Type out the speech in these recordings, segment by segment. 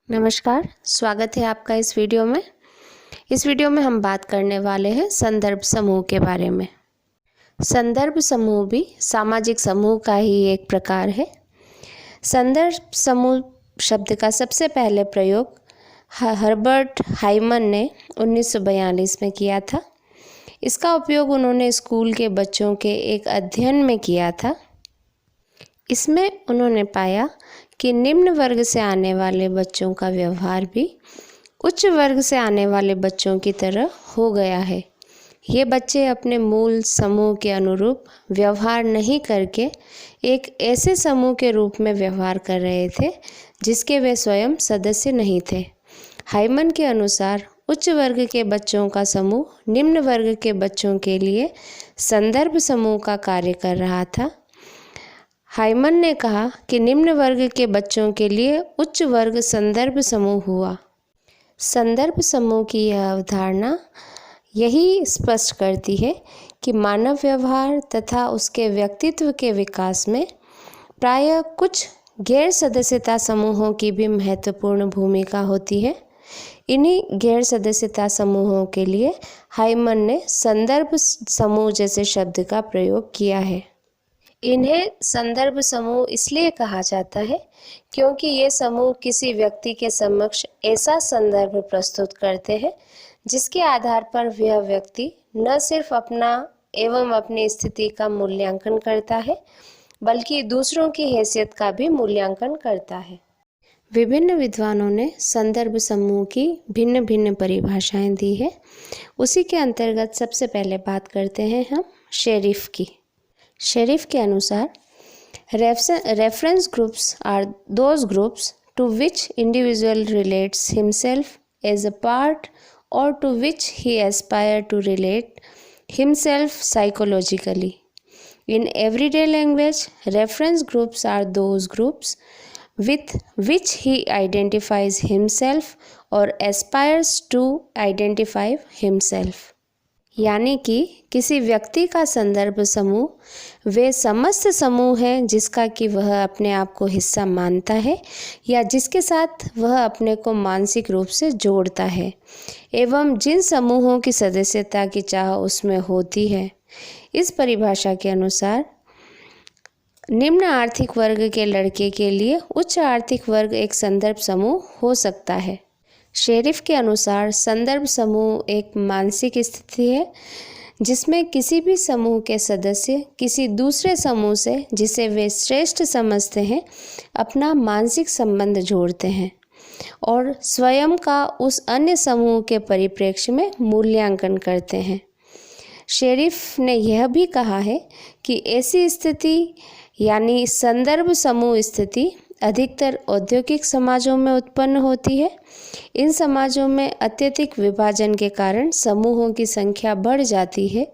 नमस्कार, स्वागत है आपका इस वीडियो में। इस वीडियो में हम बात करने वाले हैं संदर्भ समूह के बारे में। संदर्भ समूह भी सामाजिक समूह का ही एक प्रकार है। संदर्भ समूह शब्द का सबसे पहले प्रयोग हर्बर्ट हाइमन ने 1942 में किया था। इसका उपयोग उन्होंने स्कूल के बच्चों के एक अध्ययन में किया था। इसमें उन्होंने पाया कि निम्न वर्ग से आने वाले बच्चों का व्यवहार भी उच्च वर्ग से आने वाले बच्चों की तरह हो गया है। ये बच्चे अपने मूल समूह के अनुरूप व्यवहार नहीं करके एक ऐसे समूह के रूप में व्यवहार कर रहे थे जिसके वे स्वयं सदस्य नहीं थे। हाइमन के अनुसार उच्च वर्ग के बच्चों का समूह निम्न वर्ग के बच्चों के लिए संदर्भ समूह का कार्य कर रहा था। हाइमन ने कहा कि निम्न वर्ग के बच्चों के लिए उच्च वर्ग संदर्भ समूह हुआ। संदर्भ समूह की यह अवधारणा यही स्पष्ट करती है कि मानव व्यवहार तथा उसके व्यक्तित्व के विकास में प्रायः कुछ गैर सदस्यता समूहों की भी महत्वपूर्ण भूमिका होती है। इन्हीं गैर सदस्यता समूहों के लिए हाइमन ने संदर्भ समूह जैसे शब्द का प्रयोग किया है। इन्हें संदर्भ समूह इसलिए कहा जाता है क्योंकि ये समूह किसी व्यक्ति के समक्ष ऐसा संदर्भ प्रस्तुत करते हैं जिसके आधार पर वह व्यक्ति न सिर्फ अपना एवं अपनी स्थिति का मूल्यांकन करता है बल्कि दूसरों की हैसियत का भी मूल्यांकन करता है। विभिन्न विद्वानों ने संदर्भ समूह की भिन्न भिन्न परिभाषाएं दी है। उसी के अंतर्गत सबसे पहले बात करते हैं हम शेरिफ की। शेरिफ के अनुसार reference groups are those groups to which individual relates himself as a part और to which he aspire to relate himself psychologically. In everyday language, reference groups are those groups with which he identifies himself or aspires to identify himself। यानी कि किसी व्यक्ति का संदर्भ समूह वे समस्त समूह हैं जिसका कि वह अपने आप को हिस्सा मानता है या जिसके साथ वह अपने को मानसिक रूप से जोड़ता है एवं जिन समूहों की सदस्यता की चाह उसमें होती है। इस परिभाषा के अनुसार निम्न आर्थिक वर्ग के लड़के के लिए उच्च आर्थिक वर्ग एक संदर्भ समूह हो सकता है। शेरिफ के अनुसार संदर्भ समूह एक मानसिक स्थिति है जिसमें किसी भी समूह के सदस्य किसी दूसरे समूह से जिसे वे श्रेष्ठ समझते हैं अपना मानसिक संबंध जोड़ते हैं और स्वयं का उस अन्य समूह के परिप्रेक्ष्य में मूल्यांकन करते हैं। शेरिफ ने यह भी कहा है कि ऐसी स्थिति यानी संदर्भ समूह स्थिति अधिकतर औद्योगिक समाजों में उत्पन्न होती है। इन समाजों में अत्यधिक विभाजन के कारण समूहों की संख्या बढ़ जाती है।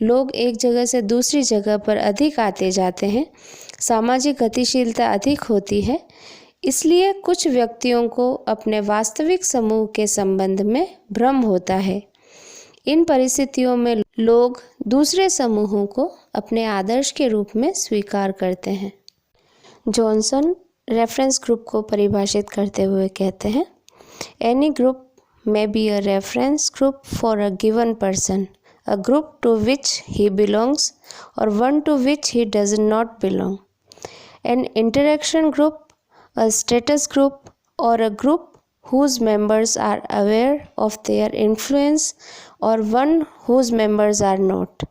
लोग एक जगह से दूसरी जगह पर अधिक आते जाते हैं। सामाजिक गतिशीलता अधिक होती है। इसलिए कुछ व्यक्तियों को अपने वास्तविक समूह के संबंध में भ्रम होता है। इन परिस्थितियों में लोग दूसरे समूहों को अपने आदर्श के रूप में स्वीकार करते हैं। जॉनसन रेफरेंस ग्रुप को परिभाषित करते हुए कहते हैं, any group may be a reference group for a given person, a group to which he belongs or one to which he does not belong. An interaction group, a status group or a group whose members are aware of their influence or one whose members are not,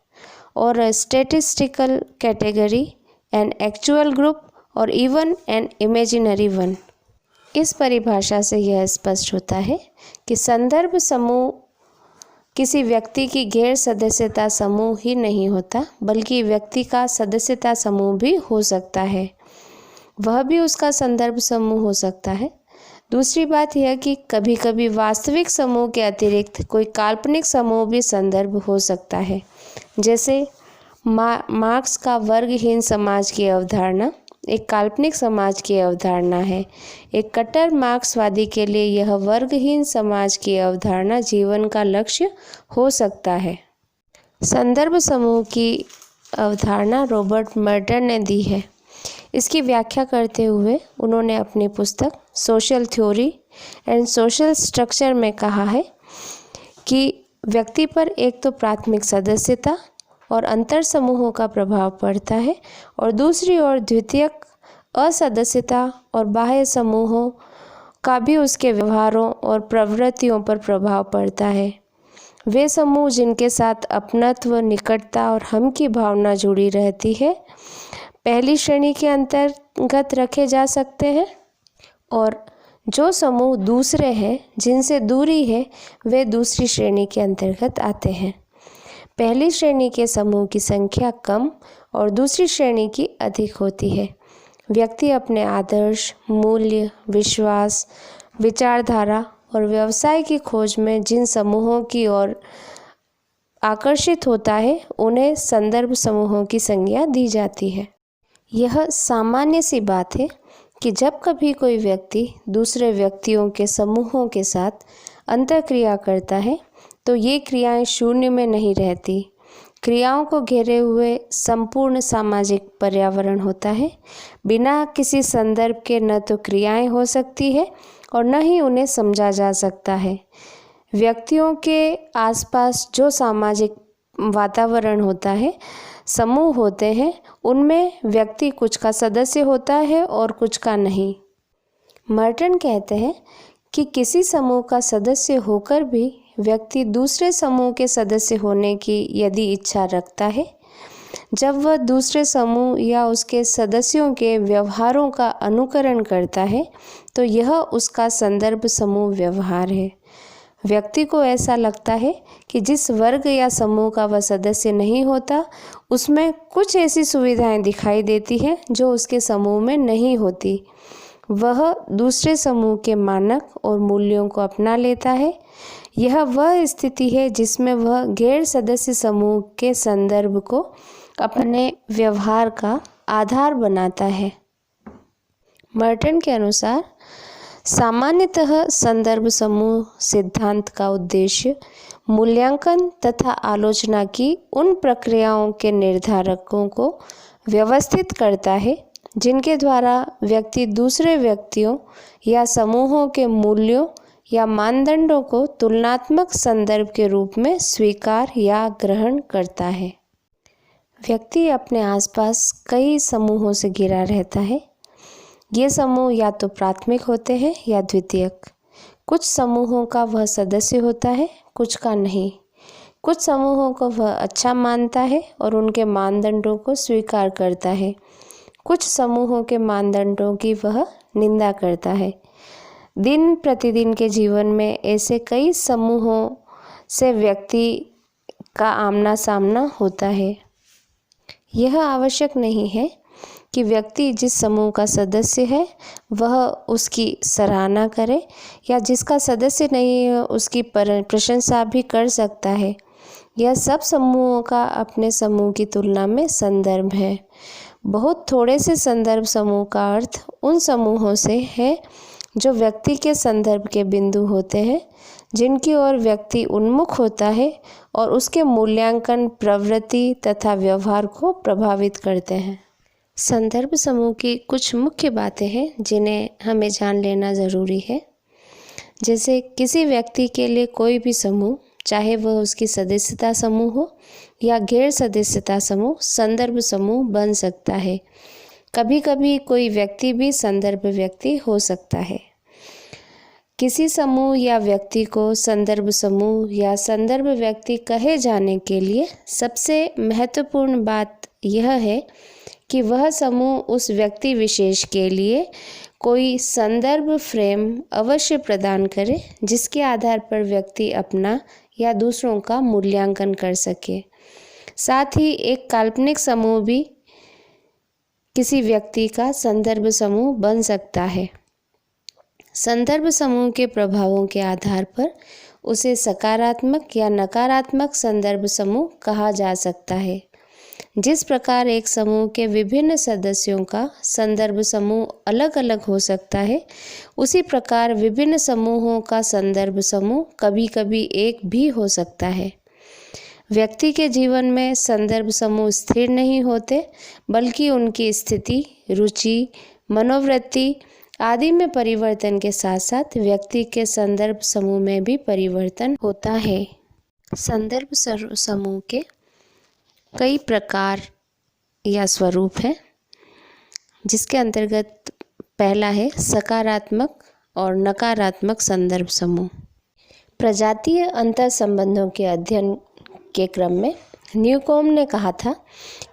or a statistical category, an actual group और even an imaginary one. इस परिभाषा से यह स्पष्ट होता है कि संदर्भ समूह किसी व्यक्ति की गैर सदस्यता समूह ही नहीं होता बल्कि व्यक्ति का सदस्यता समूह भी हो सकता है। वह भी उसका संदर्भ समूह हो सकता है। दूसरी बात यह कि कभी कभी वास्तविक समूह के अतिरिक्त कोई काल्पनिक समूह भी संदर्भ हो सकता है। जैसे मार्क्स का वर्गहीन समाज की अवधारणा एक काल्पनिक समाज की अवधारणा है। एक कट्टर मार्क्सवादी के लिए यह वर्गहीन समाज की अवधारणा जीवन का लक्ष्य हो सकता है। संदर्भ समूह की अवधारणा रॉबर्ट मर्डर ने दी है। इसकी व्याख्या करते हुए उन्होंने अपनी पुस्तक social theory and social structure में कहा है कि व्यक्ति पर एक तो प्राथमिक सदस्यता और अंतर समूहों का प्रभाव पड़ता है और दूसरी ओर द्वितीयक असदस्यता और बाह्य समूहों का भी उसके व्यवहारों और प्रवृत्तियों पर प्रभाव पड़ता है। वे समूह जिनके साथ अपनत्व, निकटता और हम की भावना जुड़ी रहती है पहली श्रेणी के अंतर्गत रखे जा सकते हैं और जो समूह दूसरे हैं जिनसे दूरी है वे दूसरी श्रेणी के अंतर्गत आते हैं। पहली श्रेणी के समूह की संख्या कम और दूसरी श्रेणी की अधिक होती है। व्यक्ति अपने आदर्श, मूल्य, विश्वास, विचारधारा और व्यवसाय की खोज में जिन समूहों की ओर आकर्षित होता है उन्हें संदर्भ समूहों की संज्ञा दी जाती है। यह सामान्य सी बात है कि जब कभी कोई व्यक्ति दूसरे व्यक्तियों के समूहों के साथ अंतःक्रिया करता है तो ये क्रियाएं शून्य में नहीं रहती। क्रियाओं को घेरे हुए संपूर्ण सामाजिक पर्यावरण होता है। बिना किसी संदर्भ के न तो क्रियाएं हो सकती है और न ही उन्हें समझा जा सकता है। व्यक्तियों के आसपास जो सामाजिक वातावरण होता है, समूह होते हैं, उनमें व्यक्ति कुछ का सदस्य होता है और कुछ का नहीं। मर्टन कहते हैं कि किसी समूह का सदस्य होकर भी व्यक्ति दूसरे समूह के सदस्य होने की यदि इच्छा रखता है, जब वह दूसरे समूह या उसके सदस्यों के व्यवहारों का अनुकरण करता है तो यह उसका संदर्भ समूह व्यवहार है। व्यक्ति को ऐसा लगता है कि जिस वर्ग या समूह का वह सदस्य नहीं होता उसमें कुछ ऐसी सुविधाएं दिखाई देती हैं जो उसके समूह में नहीं होती। वह दूसरे समूह के मानक और मूल्यों को अपना लेता है। यह वह स्थिति है जिसमें वह गैर सदस्य समूह के संदर्भ को अपने व्यवहार का आधार बनाता है। मर्टन के अनुसार सामान्यतः संदर्भ समूह सिद्धांत का उद्देश्य मूल्यांकन तथा आलोचना की उन प्रक्रियाओं के निर्धारकों को व्यवस्थित करता है जिनके द्वारा व्यक्ति दूसरे व्यक्तियों या समूहों के मूल्यों या मानदंडों को तुलनात्मक संदर्भ के रूप में स्वीकार या ग्रहण करता है। व्यक्ति अपने आसपास कई समूहों से घिरा रहता है। ये समूह या तो प्राथमिक होते हैं या द्वितीयक। कुछ समूहों का वह सदस्य होता है, कुछ का नहीं। कुछ समूहों को वह अच्छा मानता है और उनके मानदंडों को स्वीकार करता है। कुछ समूहों के मानदंडों की वह निंदा करता है। दिन प्रतिदिन के जीवन में ऐसे कई समूहों से व्यक्ति का आमना सामना होता है। यह आवश्यक नहीं है कि व्यक्ति जिस समूह का सदस्य है वह उसकी सराहना करे या जिसका सदस्य नहीं है उसकी प्रशंसा भी कर सकता है। यह सब समूहों का अपने समूह की तुलना में संदर्भ है। बहुत थोड़े से संदर्भ समूह का अर्थ उन समूहों से है जो व्यक्ति के संदर्भ के बिंदु होते हैं, जिनकी ओर व्यक्ति उन्मुख होता है और उसके मूल्यांकन, प्रवृत्ति तथा व्यवहार को प्रभावित करते हैं। संदर्भ समूह की कुछ मुख्य बातें हैं जिन्हें हमें जान लेना ज़रूरी है। जैसे किसी व्यक्ति के लिए कोई भी समूह, चाहे वह उसकी सदस्यता समूह हो या गैर सदस्यता समूह, संदर्भ समूह बन सकता है। कभी कभी कोई व्यक्ति भी संदर्भ व्यक्ति हो सकता है। किसी समूह या व्यक्ति को संदर्भ समूह या संदर्भ व्यक्ति कहे जाने के लिए सबसे महत्वपूर्ण बात यह है कि वह समूह उस व्यक्ति विशेष के लिए कोई संदर्भ फ्रेम अवश्य प्रदान करे जिसके आधार पर व्यक्ति अपना या दूसरों का मूल्यांकन कर सके। साथ ही एक काल्पनिक समूह भी किसी व्यक्ति का संदर्भ समूह बन सकता है। संदर्भ समूह के प्रभावों के आधार पर उसे सकारात्मक या नकारात्मक संदर्भ समूह कहा जा सकता है। जिस प्रकार एक समूह के विभिन्न सदस्यों का संदर्भ समूह अलग अलग हो सकता है, उसी प्रकार विभिन्न समूहों का संदर्भ समूह कभी कभी एक भी हो सकता है। व्यक्ति के जीवन में संदर्भ समूह स्थिर नहीं होते, बल्कि उनकी स्थिति, रुचि, मनोवृत्ति आदि में परिवर्तन के साथ साथ व्यक्ति के संदर्भ समूह में भी परिवर्तन होता है। संदर्भ समूह के कई प्रकार या स्वरूप हैं, जिसके अंतर्गत पहला है सकारात्मक और नकारात्मक संदर्भ समूह। प्रजातीय अंतर संबंधों के अध्ययन के क्रम में न्यूकॉम ने कहा था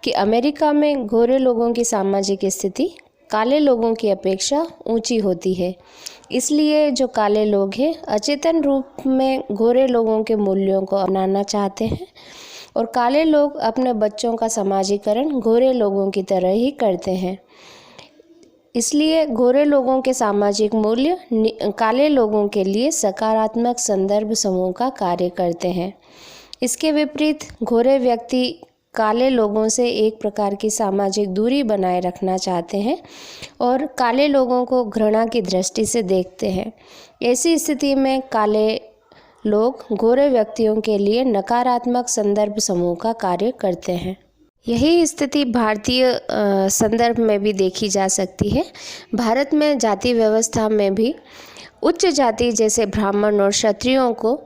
कि अमेरिका में गोरे लोगों की सामाजिक स्थिति काले लोगों की अपेक्षा ऊंची होती है। इसलिए जो काले लोग हैं अचेतन रूप में गोरे लोगों के मूल्यों को अपनाना चाहते हैं और काले लोग अपने बच्चों का समाजीकरण गोरे लोगों की तरह ही करते हैं। इसलिए गोरे लोगों के सामाजिक मूल्य काले लोगों के लिए सकारात्मक संदर्भ समूह का कार्य करते हैं। इसके विपरीत गोरे व्यक्ति काले लोगों से एक प्रकार की सामाजिक दूरी बनाए रखना चाहते हैं और काले लोगों को घृणा की दृष्टि से देखते हैं। ऐसी स्थिति में काले लोग गोरे व्यक्तियों के लिए नकारात्मक संदर्भ समूह का कार्य करते हैं। यही स्थिति भारतीय संदर्भ में भी देखी जा सकती है। भारत में जाति व्यवस्था में भी उच्च जाति जैसे ब्राह्मण और क्षत्रियों को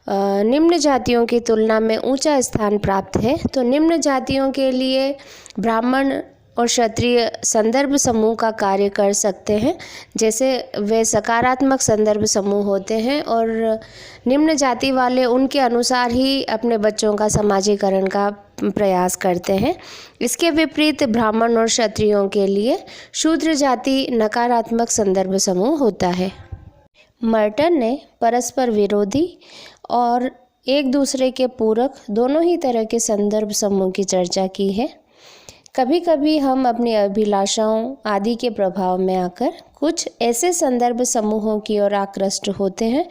निम्न जातियों की तुलना में ऊंचा स्थान प्राप्त है। तो निम्न जातियों के लिए ब्राह्मण और क्षत्रिय संदर्भ समूह का कार्य कर सकते हैं, जैसे वे सकारात्मक संदर्भ समूह होते हैं और निम्न जाति वाले उनके अनुसार ही अपने बच्चों का समाजीकरण का प्रयास करते हैं। इसके विपरीत ब्राह्मण और क्षत्रियों के लिए शूद्र जाति नकारात्मक संदर्भ समूह होता है। मर्टन ने परस्पर विरोधी और एक दूसरे के पूरक दोनों ही तरह के संदर्भ समूह की चर्चा की है। कभी कभी हम अपनी अभिलाषाओं आदि के प्रभाव में आकर कुछ ऐसे संदर्भ समूहों की ओर आकृष्ट होते हैं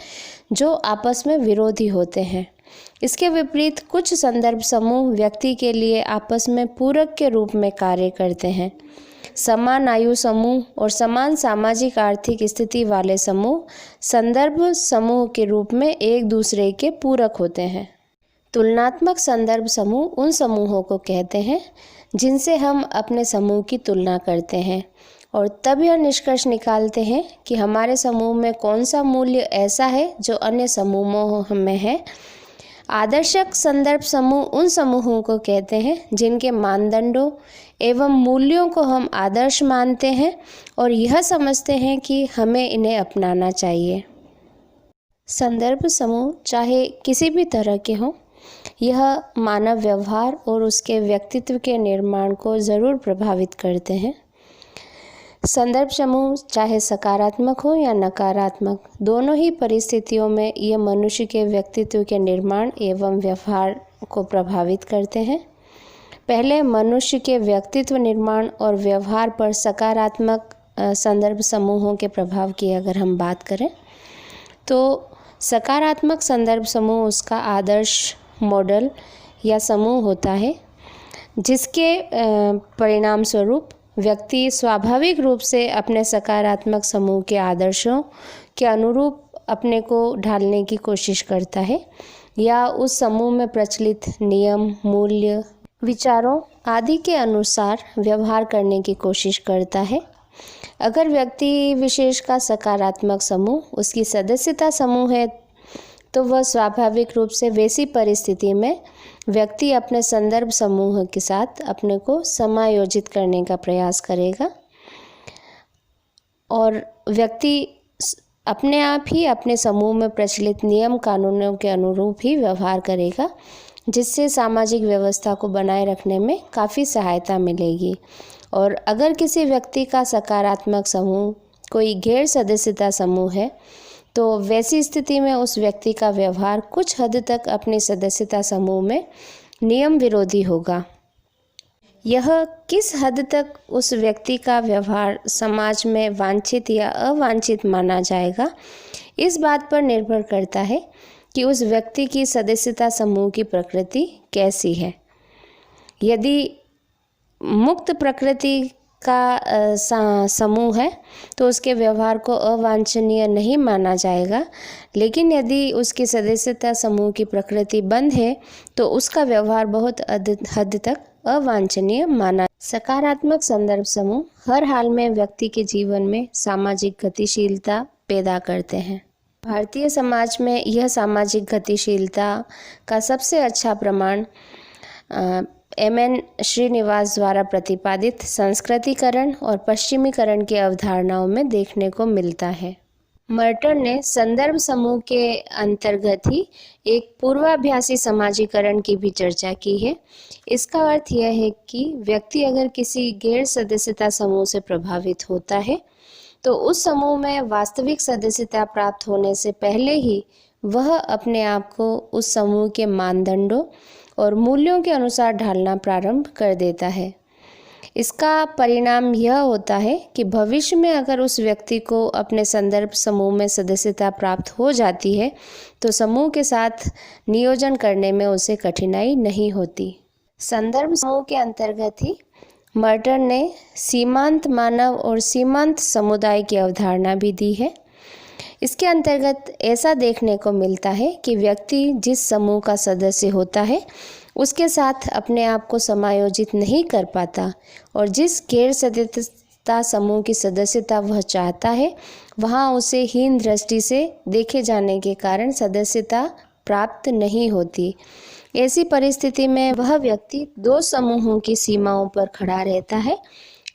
जो आपस में विरोधी होते हैं। इसके विपरीत कुछ संदर्भ समूह व्यक्ति के लिए आपस में पूरक के रूप में कार्य करते हैं। समान आयु समूह और समान सामाजिक आर्थिक स्थिति वाले समूह संदर्भ समूह के रूप में एक दूसरे के पूरक होते हैं। तुलनात्मक संदर्भ समूह उन समूहों को कहते हैं जिनसे हम अपने समूह की तुलना करते हैं और तब यह निष्कर्ष निकालते हैं कि हमारे समूह में कौन सा मूल्य ऐसा है जो अन्य समूहों में है। आदर्शक संदर्भ समूह उन समूहों को कहते हैं जिनके मानदंडों एवं मूल्यों को हम आदर्श मानते हैं और यह समझते हैं कि हमें इन्हें अपनाना चाहिए। संदर्भ समूह चाहे किसी भी तरह के हों, यह मानव व्यवहार और उसके व्यक्तित्व के निर्माण को ज़रूर प्रभावित करते हैं। संदर्भ समूह चाहे सकारात्मक हो या नकारात्मक, दोनों ही परिस्थितियों में ये मनुष्य के व्यक्तित्व के निर्माण एवं व्यवहार को प्रभावित करते हैं। पहले मनुष्य के व्यक्तित्व निर्माण और व्यवहार पर सकारात्मक संदर्भ समूहों के प्रभाव की अगर हम बात करें तो सकारात्मक संदर्भ समूह उसका आदर्श मॉडल या समूह होता है, जिसके परिणाम स्वरूप व्यक्ति स्वाभाविक रूप से अपने सकारात्मक समूह के आदर्शों के अनुरूप अपने को ढालने की कोशिश करता है या उस समूह में प्रचलित नियम, मूल्य, विचारों आदि के अनुसार व्यवहार करने की कोशिश करता है। अगर व्यक्ति विशेष का सकारात्मक समूह उसकी सदस्यता समूह है तो वह स्वाभाविक रूप से वैसी परिस्थिति में व्यक्ति अपने संदर्भ समूह के साथ अपने को समायोजित करने का प्रयास करेगा और व्यक्ति अपने आप ही अपने समूह में प्रचलित नियम कानूनों के अनुरूप ही व्यवहार करेगा, जिससे सामाजिक व्यवस्था को बनाए रखने में काफ़ी सहायता मिलेगी। और अगर किसी व्यक्ति का सकारात्मक समूह कोई गैर सदस्यता समूह है तो वैसी स्थिति में उस व्यक्ति का व्यवहार कुछ हद तक अपनी सदस्यता समूह में नियम विरोधी होगा। यह किस हद तक उस व्यक्ति का व्यवहार समाज में वांछित या अवांछित माना जाएगा, इस बात पर निर्भर करता है कि उस व्यक्ति की सदस्यता समूह की प्रकृति कैसी है। यदि मुक्त प्रकृति का समूह है तो उसके व्यवहार को अवांछनीय नहीं माना जाएगा, लेकिन यदि उसकी सदस्यता समूह की प्रकृति बंद है तो उसका व्यवहार बहुत हद तक अवांछनीय माना सकारात्मक संदर्भ समूह हर हाल में व्यक्ति के जीवन में सामाजिक गतिशीलता पैदा करते हैं। भारतीय समाज में यह सामाजिक गतिशीलता का सबसे अच्छा प्रमाण एम.एन. श्रीनिवास द्वारा प्रतिपादित संस्कृतिकरण और पश्चिमीकरण की अवधारणाओं में देखने को मिलता है। मर्टन ने संदर्भ समूह के अंतर्गत ही एक पूर्वाभ्यासी समाजीकरण की भी चर्चा की है। इसका अर्थ यह है कि व्यक्ति अगर किसी गैर सदस्यता समूह से प्रभावित होता है तो उस समूह में वास्तविक सदस्यता प्राप्त होने से पहले ही वह अपने आप को उस समूह के मानदंडों और मूल्यों के अनुसार ढालना प्रारंभ कर देता है। इसका परिणाम यह होता है कि भविष्य में अगर उस व्यक्ति को अपने संदर्भ समूह में सदस्यता प्राप्त हो जाती है तो समूह के साथ नियोजन करने में उसे कठिनाई नहीं होती। संदर्भ समूह के अंतर्गत ही मर्टन ने सीमांत मानव और सीमांत समुदाय की अवधारणा भी दी है। इसके अंतर्गत ऐसा देखने को मिलता है कि व्यक्ति जिस समूह का सदस्य होता है उसके साथ अपने आप को समायोजित नहीं कर पाता और जिस गैर सदस्यता समूह की सदस्यता वह चाहता है वहाँ उसे हीन दृष्टि से देखे जाने के कारण सदस्यता प्राप्त नहीं होती। ऐसी परिस्थिति में वह व्यक्ति दो समूहों की सीमाओं पर खड़ा रहता है,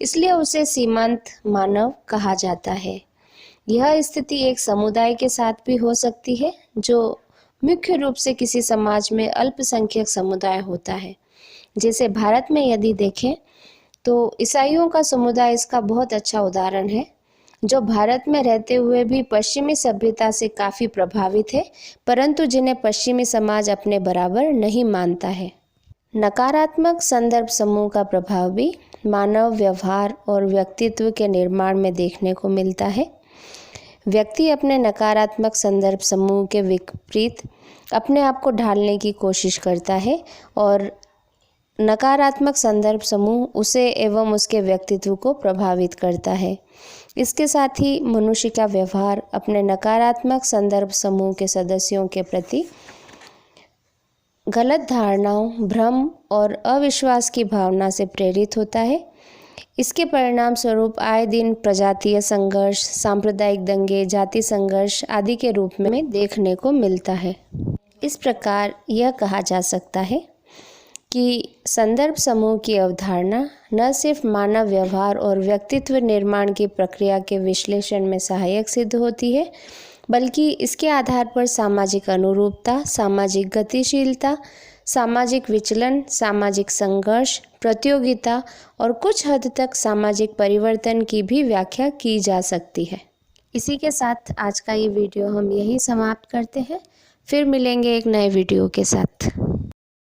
इसलिए उसे सीमांत मानव कहा जाता है। यह स्थिति एक समुदाय के साथ भी हो सकती है जो मुख्य रूप से किसी समाज में अल्पसंख्यक समुदाय होता है। जैसे भारत में यदि देखें तो ईसाइयों का समुदाय इसका बहुत अच्छा उदाहरण है, जो भारत में रहते हुए भी पश्चिमी सभ्यता से काफ़ी प्रभावित है, परंतु जिन्हें पश्चिमी समाज अपने बराबर नहीं मानता है। नकारात्मक संदर्भ समूह का प्रभाव भी मानव व्यवहार और व्यक्तित्व के निर्माण में देखने को मिलता है। व्यक्ति अपने नकारात्मक संदर्भ समूह के विपरीत अपने आप को ढालने की कोशिश करता है और नकारात्मक संदर्भ समूह उसे एवं उसके व्यक्तित्व को प्रभावित करता है। इसके साथ ही मनुष्य का व्यवहार अपने नकारात्मक संदर्भ समूह के सदस्यों के प्रति गलत धारणाओं, भ्रम और अविश्वास की भावना से प्रेरित होता है। इसके परिणाम स्वरूप आए दिन प्रजातीय संघर्ष, सांप्रदायिक दंगे, जाति संघर्ष आदि के रूप में देखने को मिलता है। इस प्रकार यह कहा जा सकता है कि संदर्भ समूह की अवधारणा न सिर्फ मानव व्यवहार और व्यक्तित्व निर्माण की प्रक्रिया के विश्लेषण में सहायक सिद्ध होती है, बल्कि इसके आधार पर सामाजिक अनुरूपता, सामाजिक गतिशीलता, सामाजिक विचलन, सामाजिक संघर्ष, प्रतियोगिता और कुछ हद तक सामाजिक परिवर्तन की भी व्याख्या की जा सकती है। इसी के साथ आज का ये वीडियो हम यहीं समाप्त करते हैं। फिर मिलेंगे एक नए वीडियो के साथ।